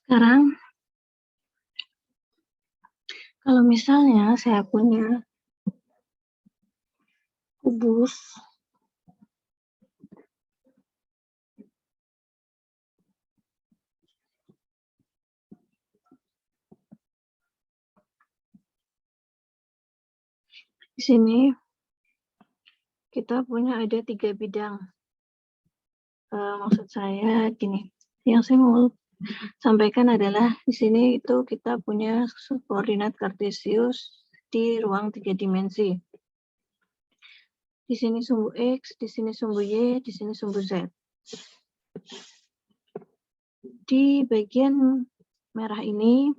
Sekarang, kalau misalnya saya punya kubus di sini, kita punya ada 3 bidang. Maksud saya gini, yang saya mau sampaikan adalah di sini itu kita punya koordinat kartesius di ruang 3 dimensi. Di sini sumbu X, di sini sumbu Y, di sini sumbu Z. Di bagian merah ini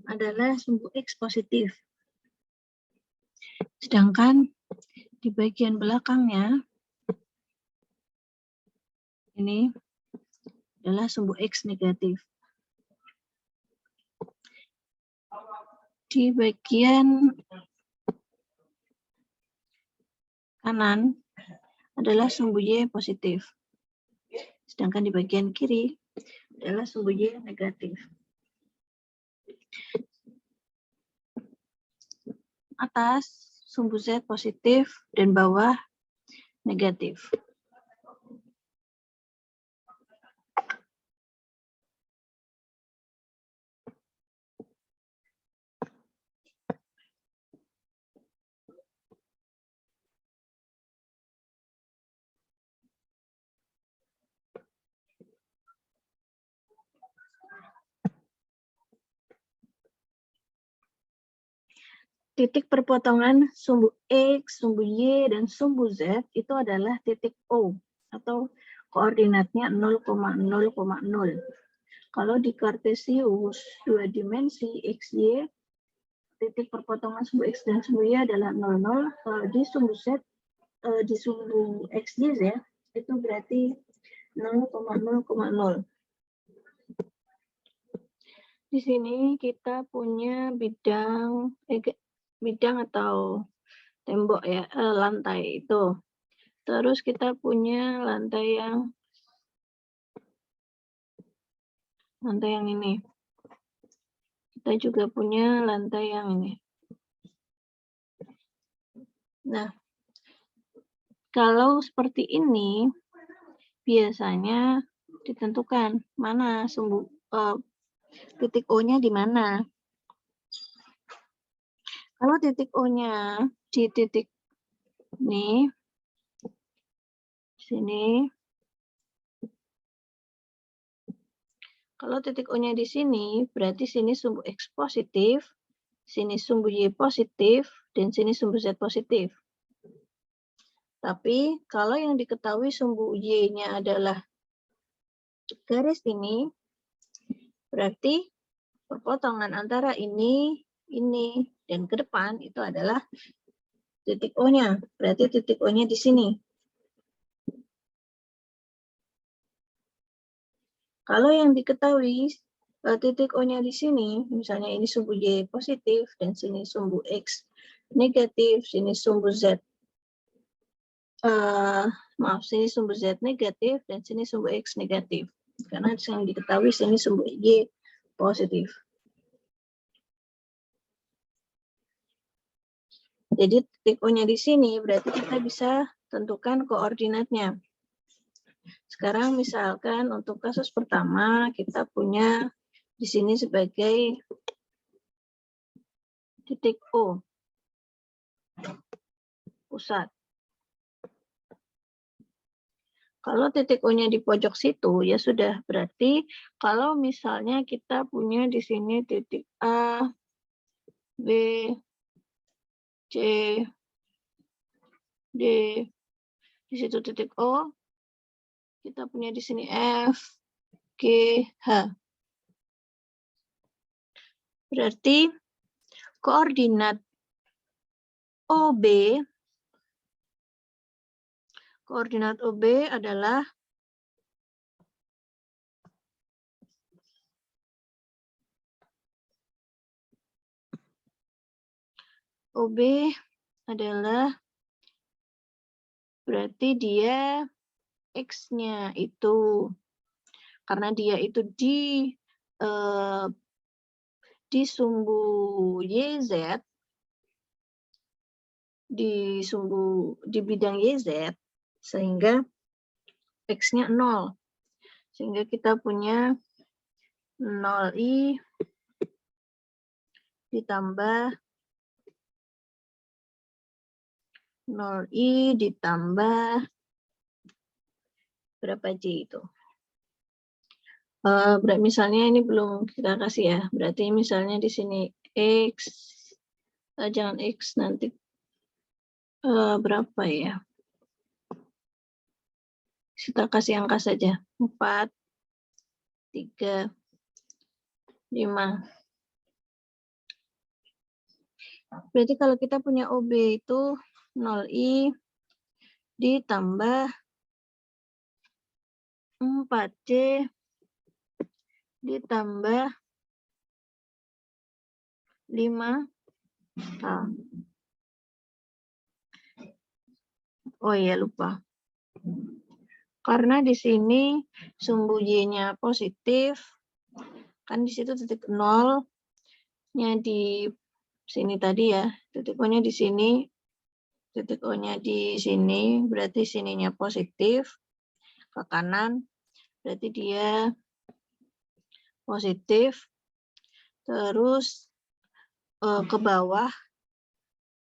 adalah sumbu X positif. Sedangkan di bagian belakangnya ini adalah sumbu X negatif. Di bagian kanan adalah sumbu Y positif. Sedangkan di bagian kiri adalah sumbu Y negatif. Atas sumbu Z positif dan bawah negatif. Titik perpotongan sumbu X, sumbu Y, dan sumbu Z itu adalah titik O atau koordinatnya 0,0,0. Kalau di kartesius 2 dimensi X, Y, titik perpotongan sumbu X dan sumbu Y adalah 0,0. Kalau di sumbu Z, di sumbu X, Y, Z, itu berarti 0,0,0. Di sini kita punya bidang atau tembok ya, lantai itu. Terus kita punya lantai yang ini. Kita juga punya lantai yang ini. Nah, kalau seperti ini biasanya ditentukan mana titik O-nya di mana. Kalau titik O-nya di titik ini, sini. Kalau titik O-nya di sini, berarti sini sumbu X positif, sini sumbu Y positif, dan sini sumbu Z positif. Tapi kalau yang diketahui sumbu Y-nya adalah garis ini, berarti perpotongan antara ini, dan ke depan itu adalah titik O-nya. Berarti titik O-nya di sini. Kalau yang diketahui titik O-nya di sini, misalnya ini sumbu Y positif, dan sini sumbu X negatif, sini sumbu Z, sini sumbu Z negatif, dan sini sumbu X negatif. Karena yang diketahui sini sumbu Y positif. Jadi titik O-nya di sini, berarti kita bisa tentukan koordinatnya. Sekarang misalkan untuk kasus pertama, kita punya di sini sebagai titik O, pusat. Kalau titik O-nya di pojok situ, ya sudah. Berarti kalau misalnya kita punya di sini titik A, B, C, D, di situ titik O, kita punya di sini F, G, H. Berarti koordinat OB, koordinat OB adalah berarti dia X-nya itu, karena dia itu di sumbu YZ, di bidang YZ, sehingga X-nya 0. Sehingga kita punya 0I ditambah 0I ditambah berapa J itu? Misalnya ini belum kita kasih ya. Berarti misalnya di sini X, jangan X nanti berapa ya? Kita kasih angka saja. 4, 3, 5. Berarti kalau kita punya OB itu 0I ditambah 4C ditambah 5K. Oh iya, lupa. Karena di sini sumbu Y-nya positif, kan di situ titik 0-nya di sini tadi ya, titik O-nya di sini, titik O-nya di sini, berarti sininya positif, ke kanan, berarti dia positif, terus ke bawah,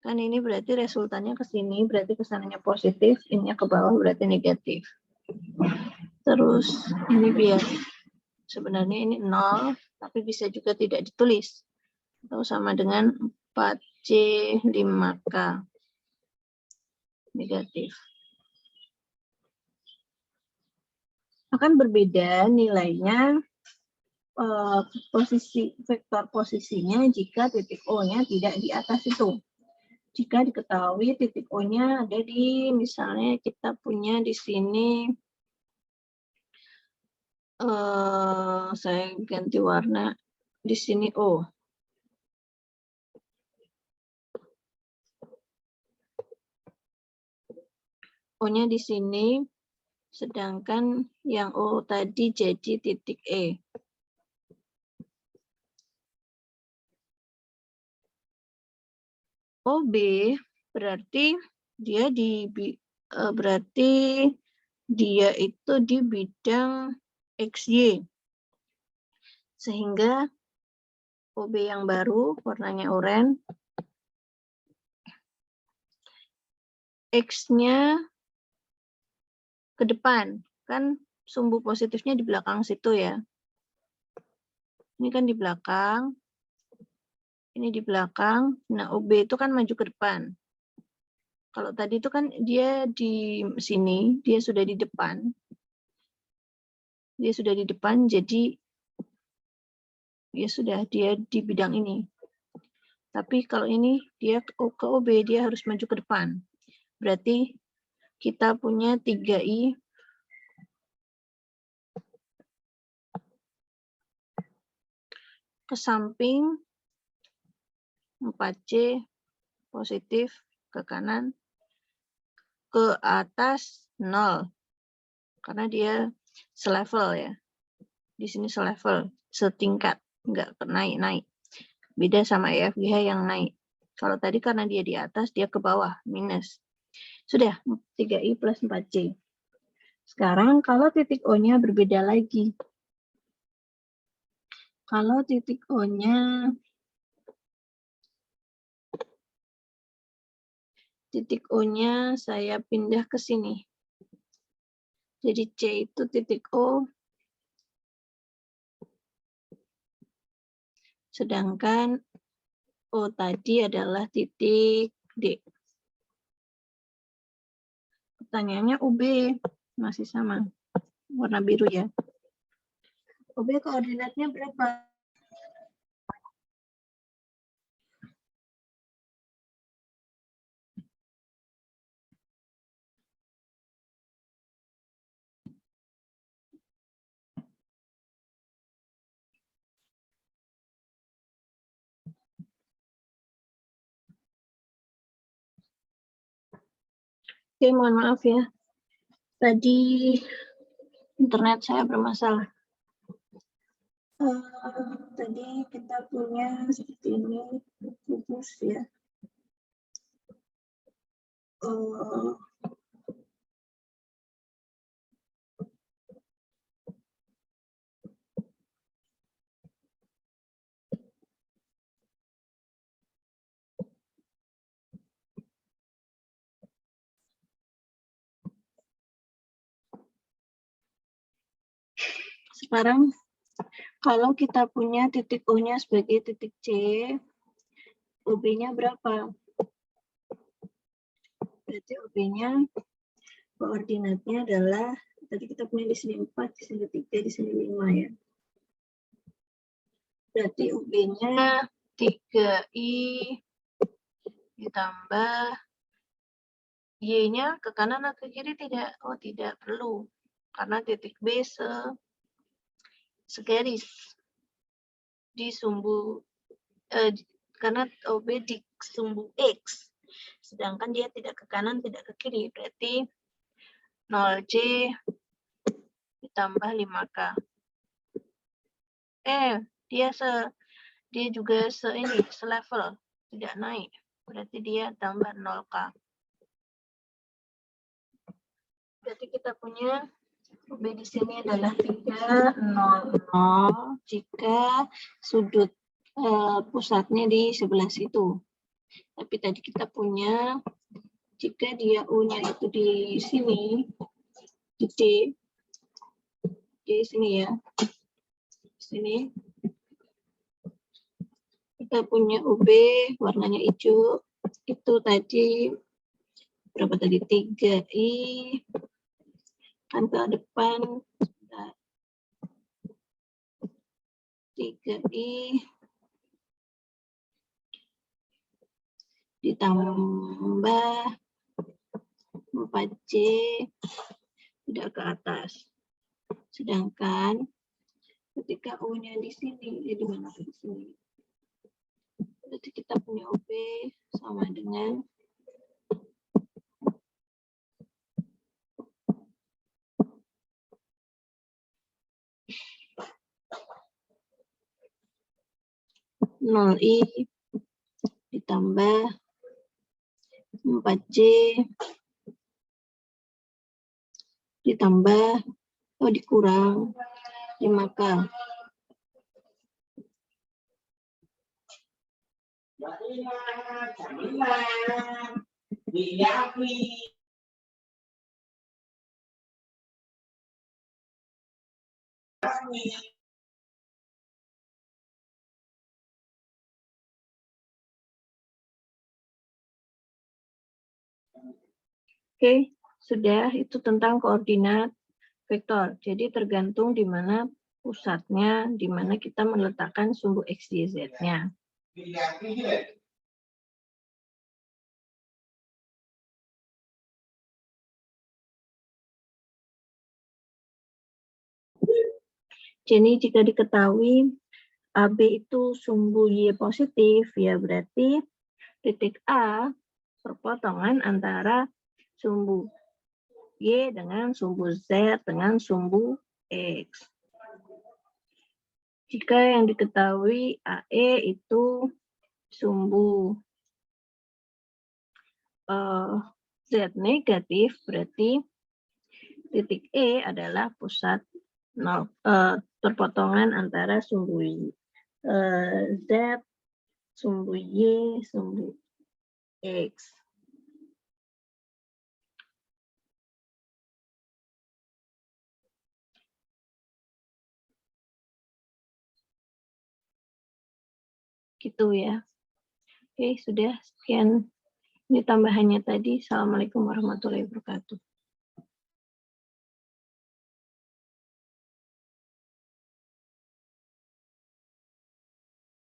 kan ini berarti resultannya ke sini, berarti kesananya positif, ininya ke bawah berarti negatif. Terus ini biar sebenarnya ini 0, tapi bisa juga tidak ditulis, atau sama dengan 4C 5K negatif. Akan berbeda nilainya vektor posisinya jika titik O-nya tidak di atas itu. Jika diketahui titik O-nya ada di, misalnya kita punya di sini, saya ganti warna, di sini O. O-nya di sini, sedangkan yang O tadi jadi titik E. OB berarti dia itu di bidang XY. Sehingga OB yang baru warnanya oranye, X-nya ke depan. Kan sumbu positifnya di belakang situ ya. Ini kan di belakang. Ini di belakang. Nah, OB itu kan maju ke depan. Kalau tadi itu kan dia di sini, dia sudah di depan. Dia sudah di depan, jadi dia di bidang ini. Tapi kalau ini dia ke OB, dia harus maju ke depan. Berarti kita punya 3I ke samping, 4C positif ke kanan, ke atas 0. Karena dia selevel ya. Di sini selevel, setingkat, nggak naik-naik. Beda sama EFGH yang naik. Kalau tadi karena dia di atas, dia ke bawah, minus. Sudah, 3I plus 4C. Sekarang kalau titik O-nya berbeda lagi. Kalau titik O-nya saya pindah ke sini. Jadi C itu titik O, sedangkan O tadi adalah titik D. Pertanyaannya UB masih sama, warna biru ya. UB koordinatnya berapa? Oke, mohon maaf ya. Tadi internet saya bermasalah. Tadi kita punya seperti ini, kubus ya. Sekarang kalau kita punya titik O-nya sebagai titik C, OB-nya berapa? Berarti OB-nya koordinatnya adalah, tadi kita punya di sini 4, di sini 3, di sini 5 ya. Berarti OB-nya 3I ditambah Y-nya ke kanan atau ke kiri tidak? Oh, tidak perlu. Karena titik B segaris di sumbu, karena OB di sumbu X. Sedangkan dia tidak ke kanan, tidak ke kiri. Berarti 0J ditambah 5K. Dia juga selevel, tidak naik. Berarti dia tambah 0K. Berarti kita punya OB di sini adalah 3, 0, 0 jika sudut pusatnya di sebelah situ. Tapi tadi kita punya jika dia U-nya itu di sini, di sini ya, di sini kita punya UB warnanya hijau, itu tadi berapa tadi? 3I kan ke depan, 3I ditambah 4J tidak ke atas. Sedangkan ketika U-nya di sini, di mana di sini? Berarti kita punya OB sama dengan 0I ditambah 4J ditambah, dikurang 5K. Oke, sudah, itu tentang koordinat vektor. Jadi tergantung di mana pusatnya, di mana kita meletakkan sumbu X, Y, Z-nya. Jadi jika diketahui AB itu sumbu Y positif, ya berarti titik A perpotongan antara sumbu Y dengan sumbu Z dengan sumbu X. Jika yang diketahui AE itu sumbu Z negatif, berarti titik E adalah pusat perpotongan antara sumbu Z, sumbu Y, sumbu X. Gitu ya. Oke, sudah sekian. Ini tambahannya tadi. Assalamualaikum warahmatullahi wabarakatuh.